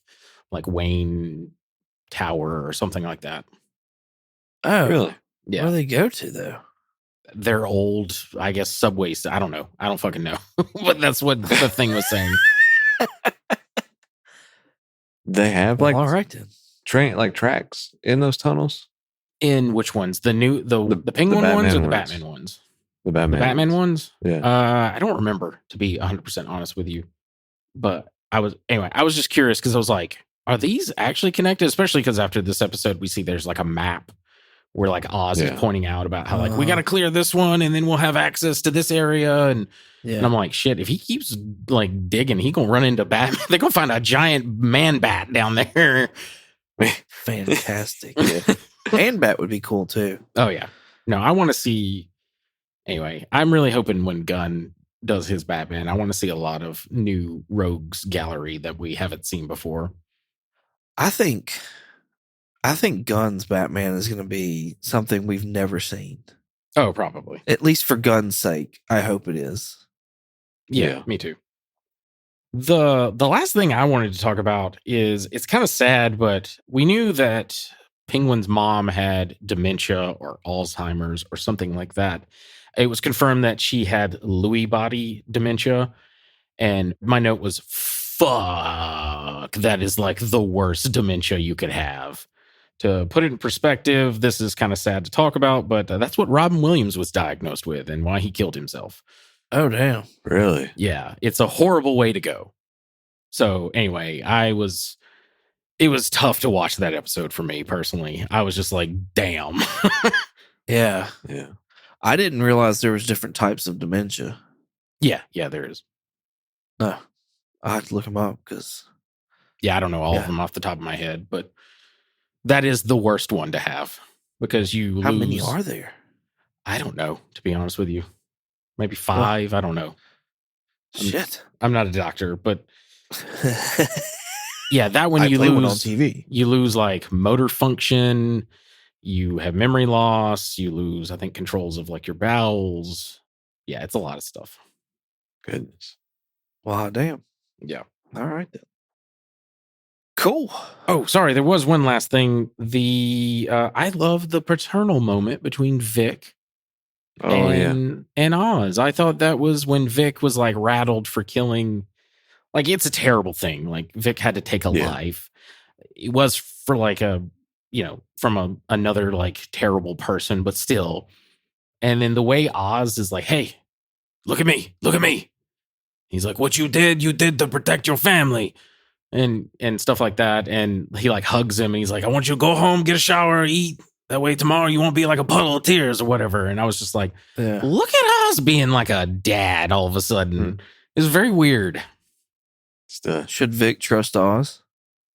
like Wayne Tower or something like that. Oh, really? Yeah. Where do they go to though? They're old, I guess, subways. I don't know. I don't fucking know. But that's what the thing was saying. They have like all right then. tracks in those tunnels. In which ones? The Penguin Batman ones or the ones. Batman ones? The Batman. The Batman ones? Yeah. I don't remember, to be 100% honest with you. But I was just curious because I was like, are these actually connected? Especially because after this episode, we see there's like a map where like Oz is pointing out about how like we got to clear this one and then we'll have access to this area. And I'm like, shit, if he keeps like digging, he gonna run into Batman. They're gonna find a giant man bat down there. Fantastic. And Bat would be cool too. Oh yeah. No, I want to see. Anyway, I'm really hoping when Gunn does his Batman, I want to see a lot of new rogues gallery that we haven't seen before. I think Gunn's Batman is going to be something we've never seen. Oh, probably. At least for Gunn's sake, I hope it is. Yeah, me too. The last thing I wanted to talk about is it's kind of sad, but we knew that Penguin's mom had dementia or Alzheimer's or something like that. It was confirmed that she had Lewy body dementia, and my note was, fuck, that is like the worst dementia you could have. To put it in perspective, this is kind of sad to talk about, but that's what Robin Williams was diagnosed with and why he killed himself. Oh, damn. Really? Yeah, it's a horrible way to go. So anyway, it was tough to watch that episode for me personally. I was just like, damn. Yeah. Yeah. I didn't realize there was different types of dementia. Yeah, there is. No. I have to look them up because... Yeah, I don't know all of them off the top of my head, but that is the worst one to have because you How lose. many are there? I don't know, to be honest with you. Maybe 5. I don't know. Shit. I'm not a doctor, but yeah, that one I you play lose one on TV. You lose like motor function, you have memory loss, you lose, I think, controls of like your bowels. Yeah, it's a lot of stuff. Goodness. Wow, damn. Yeah. All right then. Cool. Oh, sorry. There was one last thing. I love the paternal moment between Vic and Oz. I thought that was when Vic was like rattled for killing. Like, it's a terrible thing. Like, Vic had to take a life. It was for like from another like terrible person, but still. And then the way Oz is like, hey, look at me. Look at me. He's like, what you did to protect your family. And stuff like that. And he like hugs him and he's like, I want you to go home, get a shower, eat. That way tomorrow you won't be like a puddle of tears or whatever. And I was just like, look at Oz being like a dad all of a sudden. It was very weird. Should Vic trust Oz?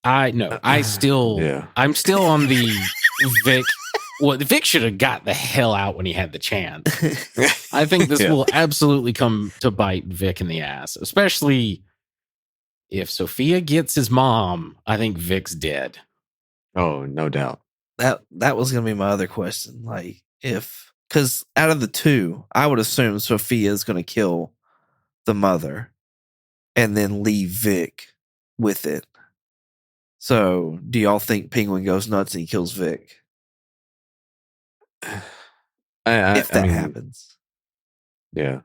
I'm still on the Vic. Well, Vic should have got the hell out when he had the chance. I think this will absolutely come to bite Vic in the ass, especially if Sophia gets his mom. I think Vic's dead. Oh, no doubt. That was going to be my other question. Like, because out of the two, I would assume Sophia is going to kill the mother and then leave Vic with it. So, do y'all think Penguin goes nuts and he kills Vic? If that happens. Yeah.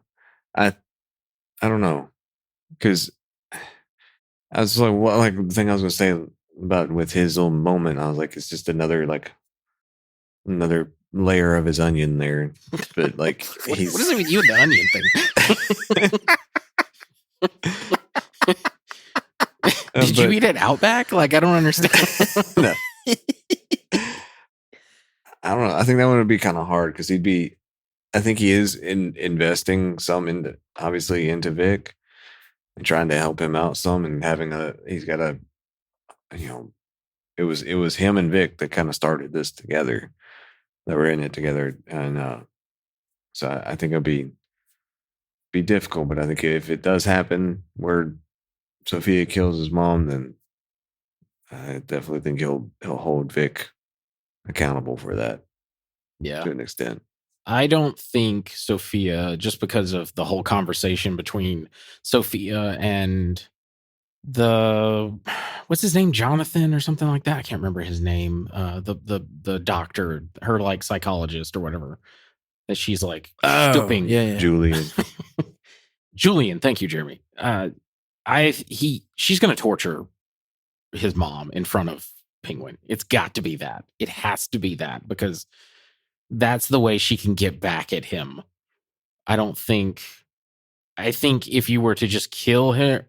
I don't know. Because I was like, the thing I was going to say about with his own moment, I was like, it's just another layer of his onion there. But like, what is it with you and the onion thing? Did you But- eat at Outback? Like, I don't understand. No. I don't know. I think that one would be kind of hard because I think he is investing some into, obviously, into Vic and trying to help him out some, and he's got a, it was him and Vic that kind of started this together, that were in it together. And so I think it'll be difficult, but I think if it does happen where Sophia kills his mom, then I definitely think he'll hold Vic accountable for that Yeah. to an extent. I don't think Sophia, just because of the whole conversation between Sophia and what's his name, Jonathan or something like that. I can't remember his name. The doctor, her like psychologist or whatever, that she's like stooping. Yeah. Julian. Julian, thank you, Jeremy. She's gonna torture his mom in front of Penguin. It's got to be that. It has to be that, because that's the way she can get back at him. I think if you were to just kill her,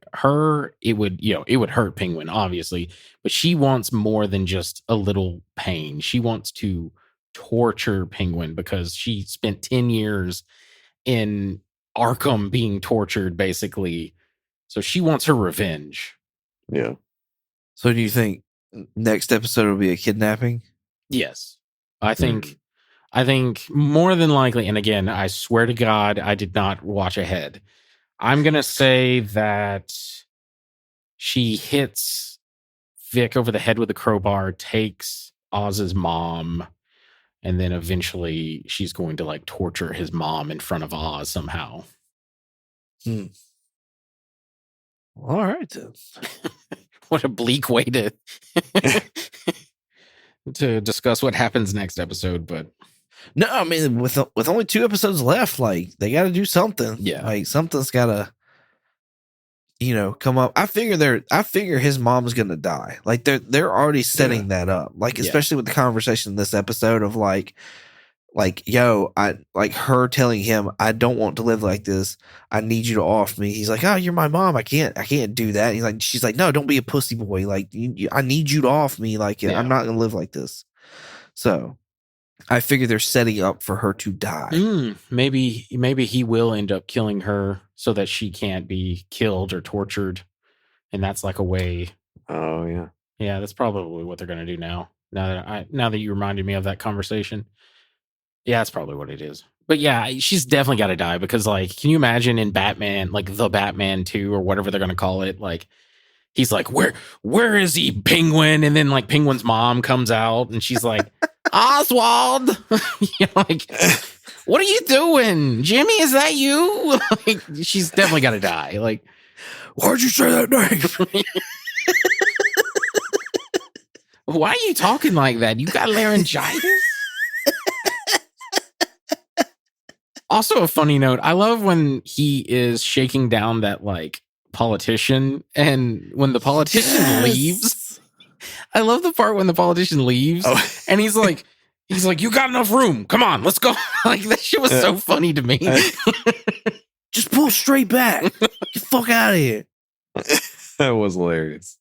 it would hurt Penguin, obviously, but she wants more than just a little pain. She wants to torture Penguin because she spent 10 years in Arkham being tortured, basically. So she wants her revenge. Yeah. So do you think next episode will be a kidnapping? Yes. I think more than likely, and again, I swear to God, I did not watch ahead. I'm going to say that she hits Vic over the head with a crowbar, takes Oz's mom, and then eventually she's going to like torture his mom in front of Oz somehow. All right, then. What a bleak way to discuss what happens next episode, but No, I mean, with only 2 episodes left, like, they got to do something. Yeah. Like, something's got to, come up. I figure his mom's going to die. Like, they're already setting that up. Like, Yeah. especially with the conversation in this episode of like, yo, I like her telling him, I don't want to live like this. I need you to off me. He's like, oh, you're my mom. I can't do that. He's like, she's like, no, don't be a pussy boy. Like, I need you to off me. Like, Yeah. I'm not going to live like this. So I figure they're setting up for her to die. maybe he will end up killing her so that she can't be killed or tortured, and that's like a way. Oh yeah. Yeah, that's probably what they're going to do now. Now that you reminded me of that conversation, yeah, that's probably what it is. But yeah, she's definitely got to die, because like, can you imagine in Batman, like the Batman 2 or whatever they're going to call it, like he's like, where is he, Penguin? And then like Penguin's mom comes out and she's like, Oswald, like, what are you doing, Jimmy? Is that you? Like, she's definitely got to die. Like, Why'd you say that name? why are you talking like that? You got laryngitis? Also, a funny note, I love when he is shaking down that like politician, and when the politician leaves, I love the part when the politician leaves and he's like, you got enough room. Come on, let's go. Like, that shit was so funny to me. Just pull straight back. Get the fuck out of here. That was hilarious.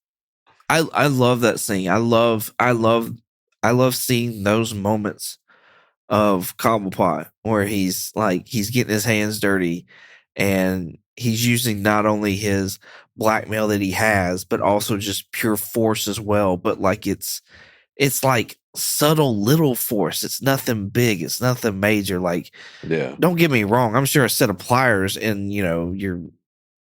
I love that scene. I love seeing those moments of Cobblepot where he's getting his hands dirty and he's using not only his blackmail that he has, but also just pure force as well. But like, it's like subtle little force. It's nothing big. It's nothing major. Like, Yeah. don't get me wrong. I'm sure a set of pliers in, your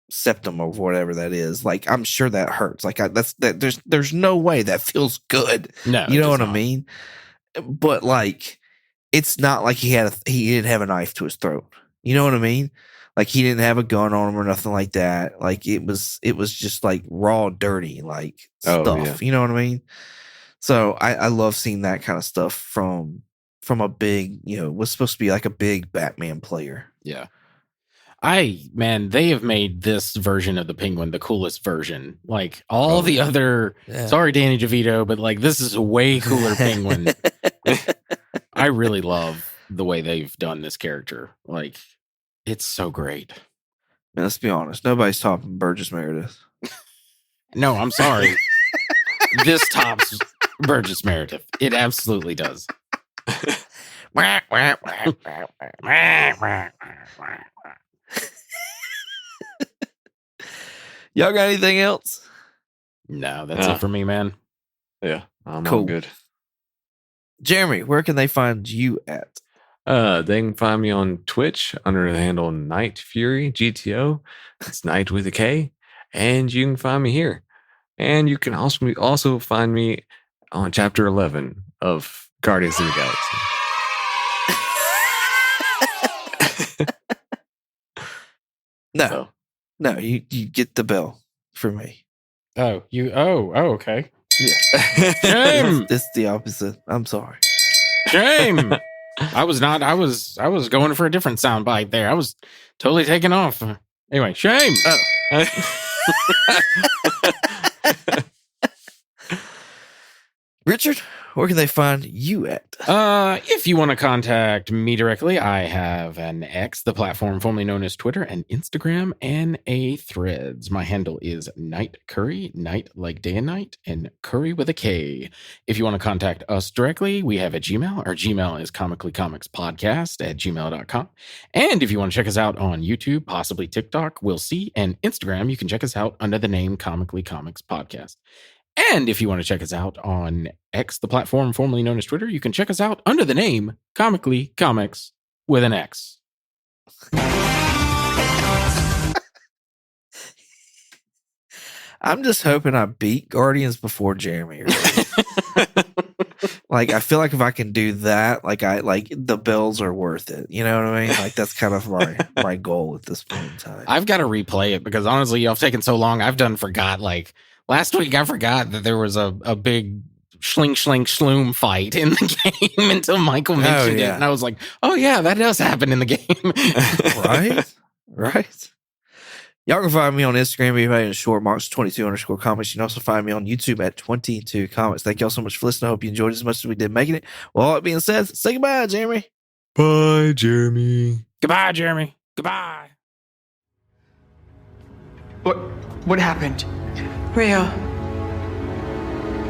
septum or whatever that is, like, I'm sure that hurts. Like, there's no way that feels good. No, You know it what does I not. mean? But like, it's not like he didn't have a knife to his throat. You know what I mean? Like, he didn't have a gun on him or nothing like that. Like, it was just like raw, dirty, like stuff. Yeah. You know what I mean? So I love seeing that kind of stuff from a big, was supposed to be like a big Batman player. Yeah. They have made this version of the Penguin the coolest version. Like, all the other, sorry, Danny DeVito, but like, this is a way cooler Penguin. I really love the way they've done this character. Like, it's so great. Man, let's be honest. Nobody's topping Burgess Meredith. No, I'm sorry. This tops Burgess Meredith. It absolutely does. Y'all got anything else? No, that's it for me, man. Yeah, I'm Cool. all good. Jeremy, where can they find you at? They can find me on Twitch under the handle Night Fury GTO. It's Night with a K, and you can find me here. And you can also find me on Chapter 11 of Guardians of the Galaxy. No, no, you get the bell for me. Oh, okay. Yeah, Shame. it's the opposite. I'm sorry. Shame. I was going for a different soundbite there. I was totally taken off. Anyway, shame. Richard, where can they find you at? If you want to contact me directly, I have an X, the platform formerly known as Twitter, and Instagram, and a Threads. My handle is Night Curry, night like day and night, and Curry with a K. If you want to contact us directly, we have a Gmail. Our Gmail is comicallycomicspodcast@gmail.com. And if you want to check us out on YouTube, possibly TikTok, we'll see, and Instagram, you can check us out under the name Comically Comics Podcast. And if you want to check us out on X, the platform formerly known as Twitter, you can check us out under the name Comically Comics with an X. I'm just hoping I beat Guardians before Jeremy. Like, I feel like if I can do that, like the bills are worth it. You know what I mean? Like, that's kind of my goal at this point in time. I've got to replay it because honestly, y'all have taken so long. I've forgot. Like last week, I forgot that there was a big schling shloom fight in the game until Michael mentioned it, and I was like, "Oh yeah, that does happen in the game." Right. Y'all can find me on Instagram, everybody in short marks 22_comics. You can also find me on YouTube at 22 comics. Thank y'all so much for listening. I hope you enjoyed as much as we did making it. Well, all that being said, say goodbye, Jeremy. Bye, Jeremy. Goodbye, Jeremy. Goodbye. What happened? Rio.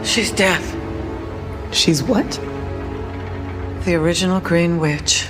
She's dead. She's what? The original Green Witch.